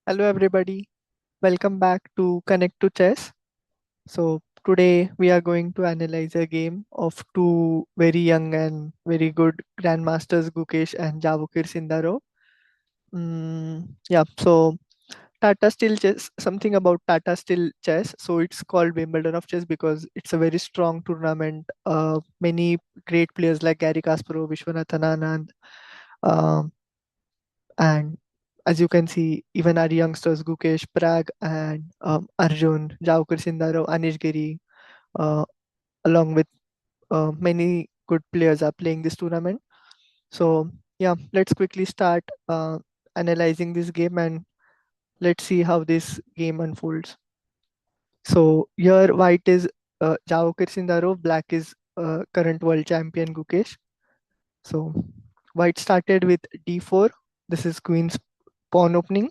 Hello, everybody. Welcome back to Connect to Chess. Today we are going to analyze a game of two very young and very good grandmasters, Gukesh and Javukir Sindarov. Yeah, so Tata Steel Chess, something about Tata Steel Chess. So it's called Wimbledon of Chess because it's a very strong tournament. Many great players like Gary Kasparov, Vishwanathan Anand, um, and as you can see, even our youngsters Gukesh, Prag, and Arjun, Javukar Sindaro, Anish Giri, uh, along with many good players are playing this tournament. So yeah, let's quickly start analyzing this game and let's see how this game unfolds. So here white is Javukar Sindaro, black is current world champion Gukesh. So white started with d4. This is queen's pawn opening.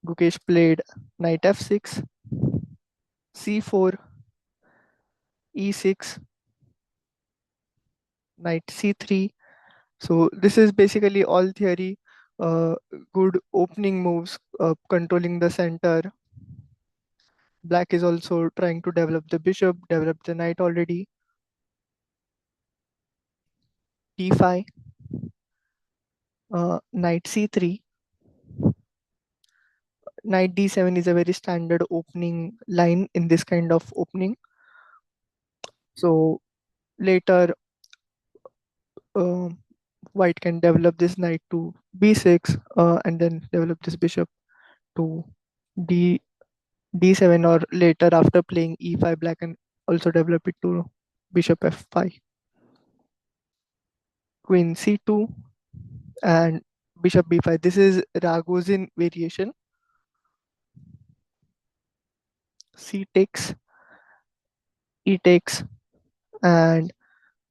Gukesh played knight f6, c4, e6, knight c3. So this is basically all theory, uh, good opening moves, controlling the center. Black is also trying to develop the bishop, develop the knight already. d5, knight c3, knight d7 is a very standard opening line in this kind of opening. So later, uh, white can develop this knight to b6 and then develop this bishop to d d7, or later after playing e5, black can also develop it to bishop f5, queen c2, and bishop b5. This is Ragozin variation. C takes, e takes, and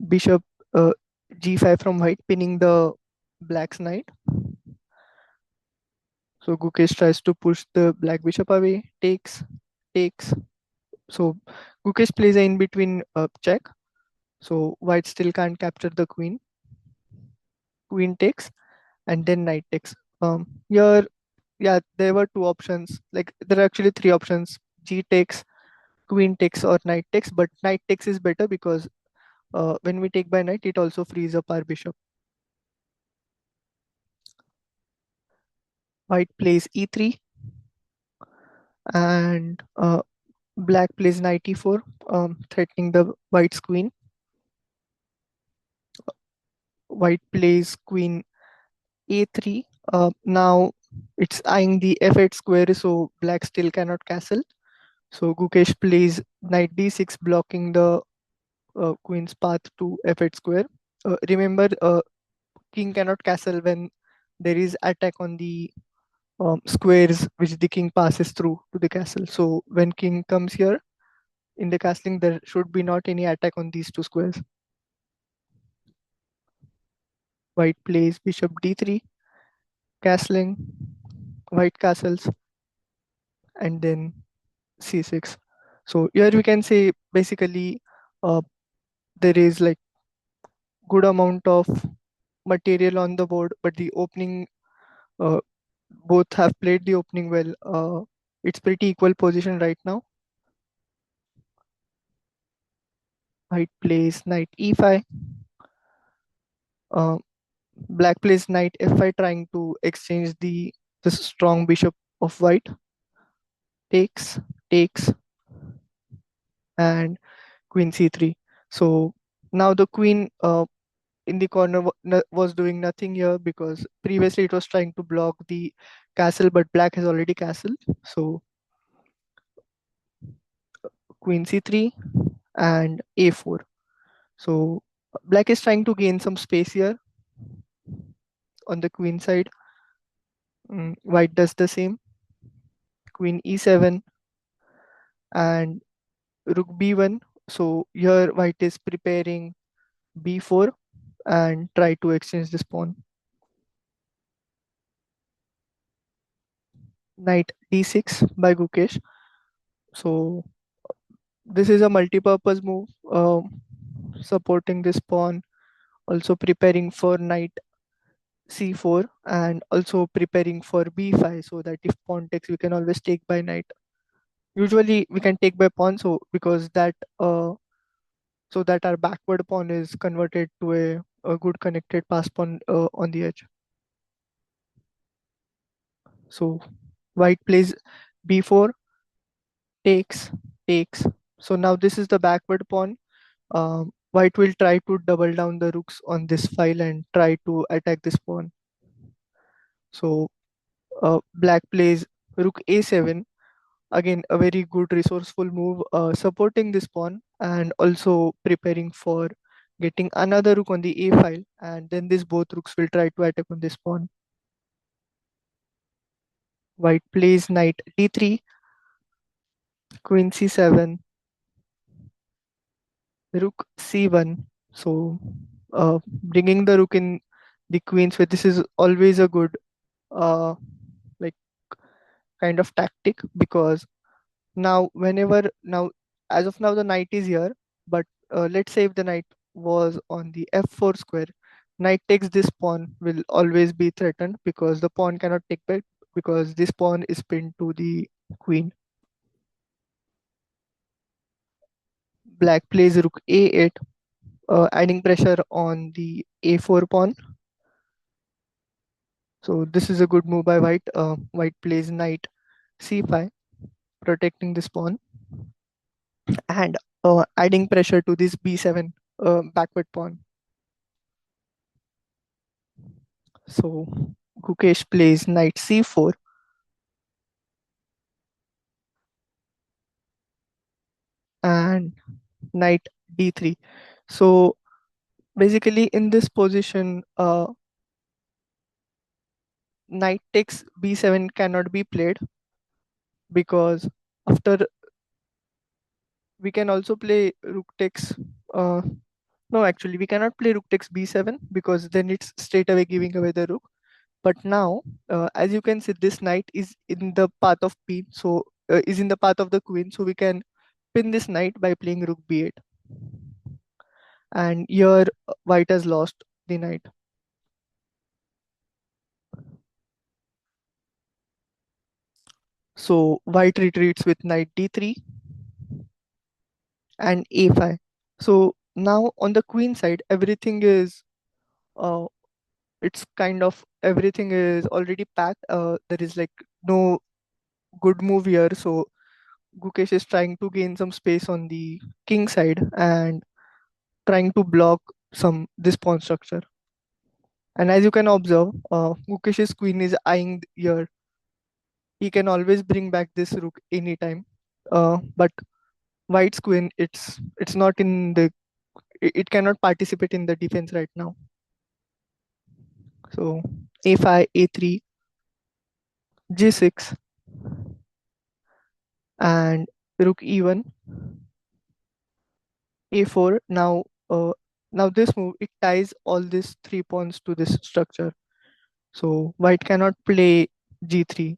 bishop uh, g5 from white, pinning the black's knight. So Gukesh tries to push the black bishop away, takes, takes. So Gukesh plays a in between check. So white still can't capture the queen. Queen takes, and then knight takes. Here, yeah, there were two options. Like there are actually three options: g takes, queen takes, or knight takes. But knight takes is better because when we take by knight, it also frees up our bishop. White plays e3, and black plays knight e4, threatening the white's queen. White plays queen a3. Now it's eyeing the f8 square, so black still cannot castle. So Gukesh plays knight d6, blocking the queen's path to f8 square. Remember, king cannot castle when there is attack on the squares which the king passes through to the castle. So when king comes here in the castling, there should be not any attack on these two squares. White plays bishop d3, castling, white castles, and then c6. So here we can say basically uh, there is like good amount of material on the board, but the opening, uh, both have played the opening well. It's pretty equal position right now. White plays knight e5. Uh, Black plays knight f5, trying to exchange the strong bishop of white. Takes, takes, and queen c3. So now the queen in the corner was doing nothing here because previously it was trying to block the castle, but black has already castled. So queen c3 and a4. So black is trying to gain some space here on the queen side. White does the same. Queen e7 and rook b1. So here white is preparing b4 and try to exchange this pawn. Knight d6 by Gukesh. So this is a multi-purpose move, supporting this pawn, also preparing for knight c4, and also preparing for b5, so that if pawn takes, we can always take by knight. Usually we can take by pawn, so because that so that our backward pawn is converted to a good connected pass pawn on the edge. So white plays b4, takes, takes. So now this is the backward pawn. White will try to double down the rooks on this file and try to attack this pawn. So black plays rook a7, again a very good resourceful move, supporting this pawn and also preparing for getting another rook on the a file, and then these both rooks will try to attack on this pawn. White plays knight d3, queen c7, rook c1. So bringing the rook in the queen's way, this is always a good uh, like kind of tactic, because now whenever now as of now the knight is here, but let's say if the knight was on the f4 square, knight takes this pawn will always be threatened because the pawn cannot take back, because this pawn is pinned to the queen. Black plays rook a8, adding pressure on the a4 pawn. So this is a good move by white. White plays knight c5, protecting this pawn and adding pressure to this b7 backward pawn. So Gukesh plays knight c4 and knight d3. So basically in this position, knight takes b7 cannot be played, because after we can also play rook takes. Uh, no, actually we cannot play rook takes b7 because then it's straight away giving away the rook. But now, as you can see, this knight is in the path of queen, so is in the path of the queen. So we can pin this knight by playing rook b8, and here white has lost the knight. So white retreats with knight d3 and a5. So now on the queen side, everything is uh, it's kind of everything is already packed. There is like no good move here. So Gukesh is trying to gain some space on the king side and trying to block some this pawn structure. And as you can observe, Gukesh's queen is eyeing here. He can always bring back this rook anytime. But White's queen, it's not in the it cannot participate in the defense right now. So a5, a3, g6, and rook e1, a4. Now this move it ties all these three pawns to this structure. So white cannot play g3.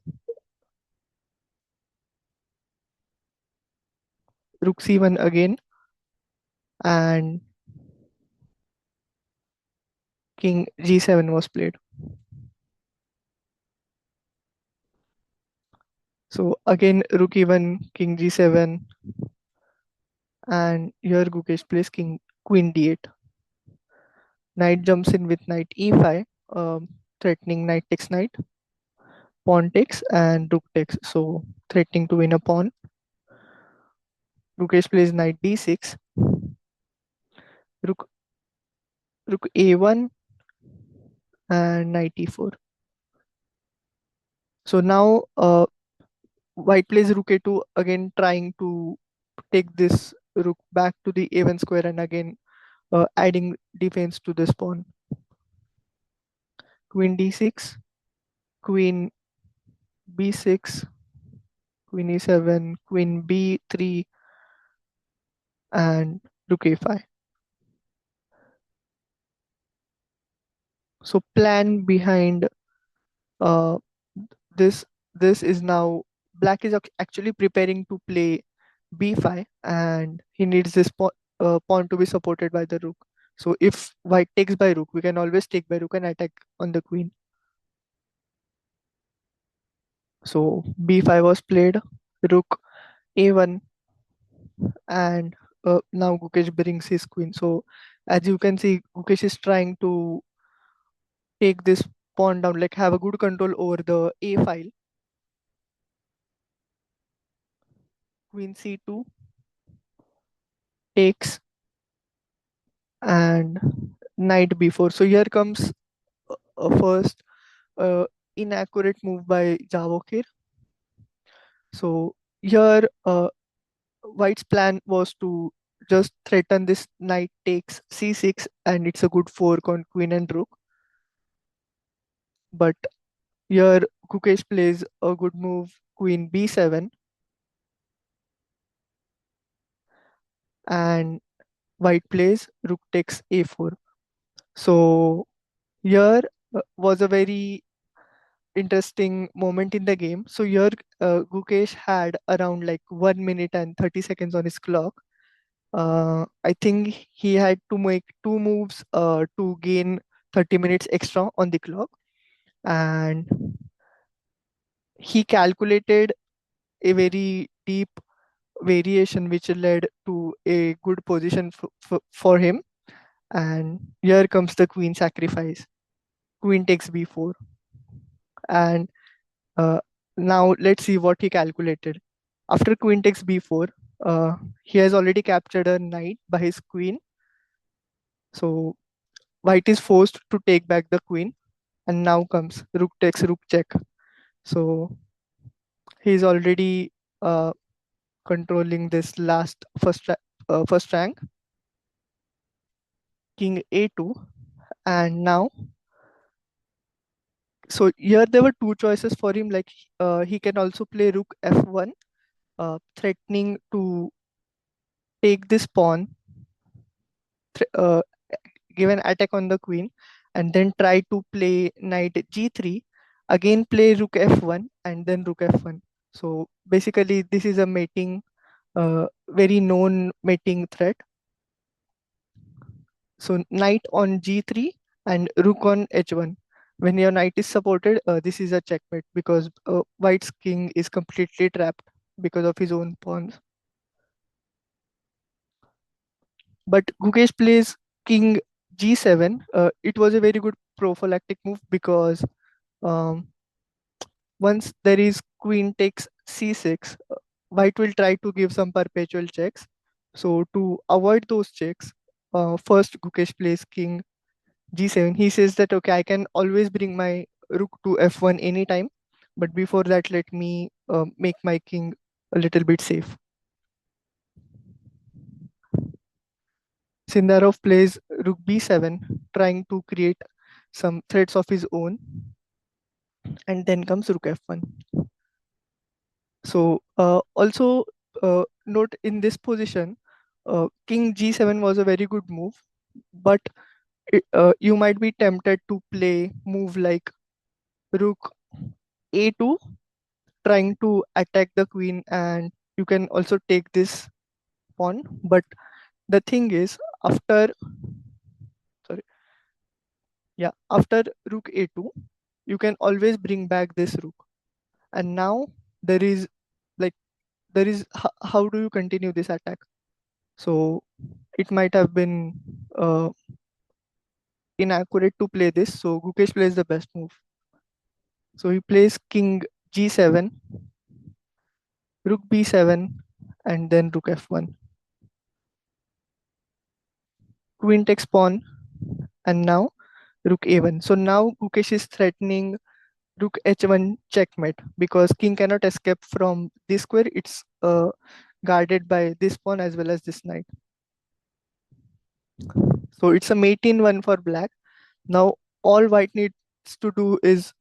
Rook c1 again, and king g7 was played. So again rook e1, king g7, and here Gukesh plays king queen d8. Knight jumps in with knight e5, threatening knight takes knight, pawn takes, and rook takes. So threatening to win a pawn. Gukesh plays knight d6, rook rook a1, and knight e4. So now white plays rook a2, again trying to take this rook back to the a1 square, and again adding defense to this pawn. Queen d6, queen b6, queen e7, queen b3, and rook a5. So plan behind uh, this this is now black is actually preparing to play b5, and he needs this pawn to be supported by the rook. So if white takes by rook, we can always take by rook and attack on the queen. So b5 was played, rook a1, and now Gukesh brings his queen. So as you can see, Gukesh is trying to take this pawn down, like have a good control over the a file. Queen c2 takes, and knight b4. So here comes first inaccurate move by Javokir. So here White's plan was to just threaten this knight takes c6, and it's a good fork on queen and rook. But here Gukesh plays a good move, queen b7, and white plays rook takes a4. So here was a very interesting moment in the game. So here Gukesh had around like 1 minute and 30 seconds on his clock. I think he had to make two moves to gain 30 minutes extra on the clock, and he calculated a very deep variation which led to a good position for him. And here comes the queen sacrifice. Queen takes b4, and uh, now let's see what he calculated. After queen takes b4, he has already captured a knight by his queen. So white is forced to take back the queen, and now comes rook takes rook check. So he's already controlling this last first rank. King a2, and now, so here there were two choices for him, like he can also play rook f1, threatening to take this pawn, give an attack on the queen, and then try to play knight g3, again play rook f1, and then rook f1. So basically this is a mating, very known mating threat. So knight on g3 and rook on h1. When your knight is supported, this is a checkmate because white's king is completely trapped because of his own pawns. But Gukesh plays king g7. It was a very good prophylactic move because um, once there is queen takes c6, white will try to give some perpetual checks. So to avoid those checks, first Gukesh plays king g7. He says that okay, I can always bring my rook to f1 anytime, but before that, let me make my king a little bit safe. Sindarov plays rook b7, trying to create some threats of his own, and then comes rook f1. So also note in this position, king g7 was a very good move, but you might be tempted to play move like rook a2, trying to attack the queen, and you can also take this pawn. But the thing is, after, sorry, yeah, after rook a2, you can always bring back this rook. And now there is like how do you continue this attack? So it might have been inaccurate to play this. So Gukesh plays the best move. So he plays king g7, rook b7, and then rook f1. Queen takes pawn, and now rook a1. So now Gukesh is threatening rook h1 checkmate because king cannot escape from this square. It's guarded by this pawn as well as this knight. So it's a mate in one for black. Now all white needs to do is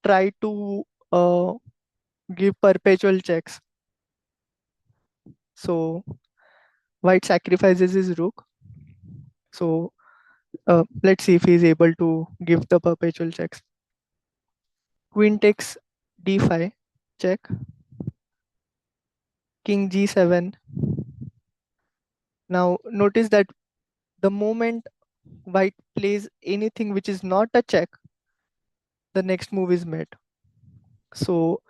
try to give perpetual checks. So white sacrifices his rook. So let's see if he's able to give the perpetual checks. Queen takes d5, check. King g7. Now notice that the moment white plays anything which is not a check, the next move is met. So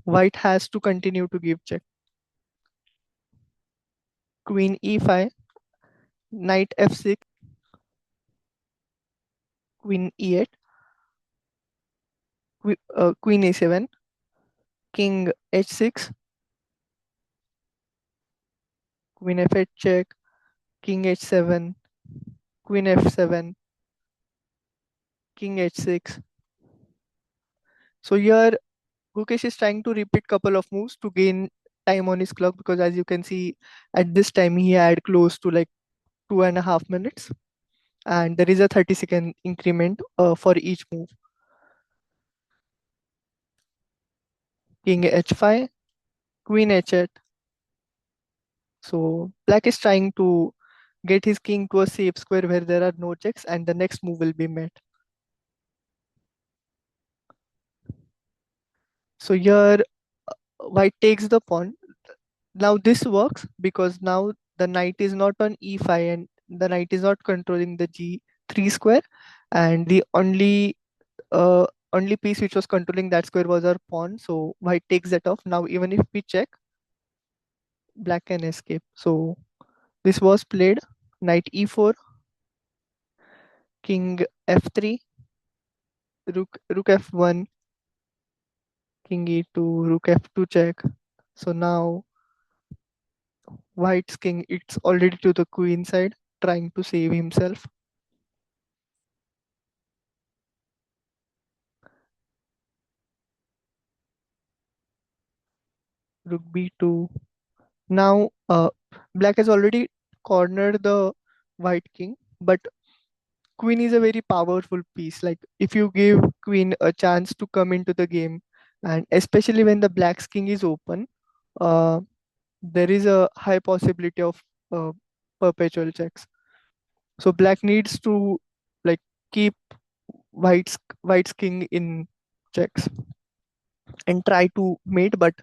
white has to continue to give check. Queen e5, knight f6, queen e8, queen a7, king h6, queen f8 check, king h7, queen f7, king h6. So here Gukesh is trying to repeat couple of moves to gain time on his clock, because as you can see at this time he had close to like 2.5 minutes, and there is a 30-second increment for each move. King h5, queen h8. So black is trying to get his king to a safe square where there are no checks, and the next move will be met. So here white takes the pawn. Now this works because now the knight is not on e5 and the knight is not controlling the g3 square, and the only piece which was controlling that square was our pawn. So white takes that off. Now even if we check, black can escape. So this was played. Knight e4, king f3, rook f1, king e2, rook f2 check. So now white's king, it's already to the queen side, trying to save himself. Rook b2. Now black has already cornered the white king, but queen is a very powerful piece. Like if you give queen a chance to come into the game, and especially when the black's king is open, uh, there is a high possibility of uh, perpetual checks. So black needs to like keep white's king in checks and try to mate, but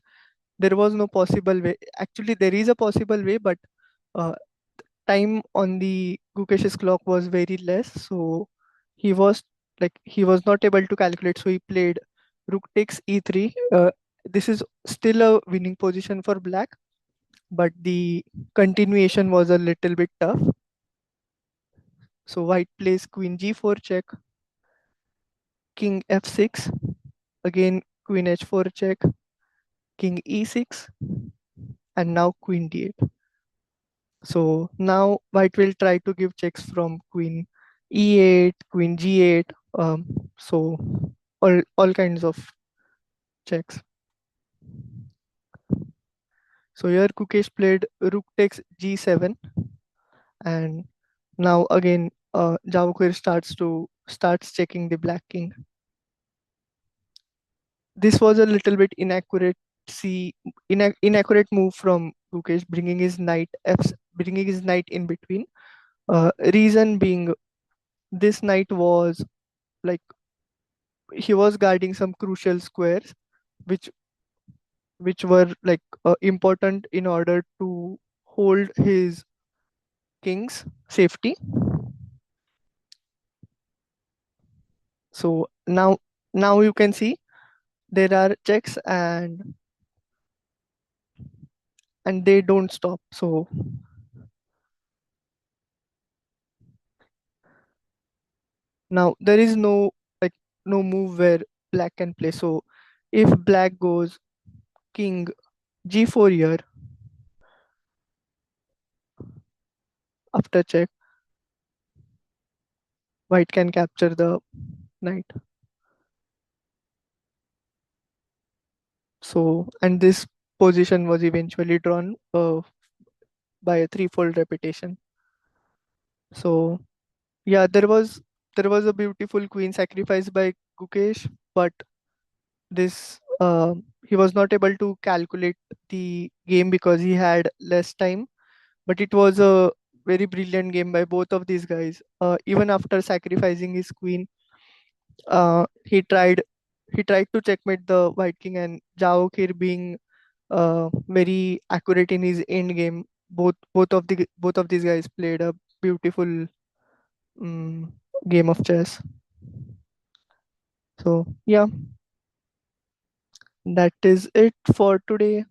there was no possible way. Actually, there is a possible way, but uh, time on the Gukesh's clock was very less, so he was he was not able to calculate. So he played rook takes e3. This is still a winning position for black, but the continuation was a little bit tough. So white plays queen g4 check, king f6, again queen h4 check, king e6, and now queen d8. So now white will try to give checks from queen e8, queen g8, so all kinds of checks. So here Kukesh played rook takes g7, and now again Javukir starts checking the black king. This was a little bit inaccurate move from Gukesh, bringing his knight in between. Reason being, this knight was like he was guarding some crucial squares, which were important in order to hold his king's safety. So now you can see there are checks, and they don't stop. So now there is like no move where black can play. So if black goes king g4 here after check, white can capture the knight. So and this position was eventually drawn by a threefold repetition. So yeah, there was a beautiful queen sacrifice by Gukesh, but this he was not able to calculate the game because he had less time. But it was a very brilliant game by both of these guys. Even after sacrificing his queen, uh, he tried he tried to checkmate the white king, and Zhao Kir being very accurate in his end game. Both of these guys played a beautiful mm, game of chess. So yeah, that is it for today.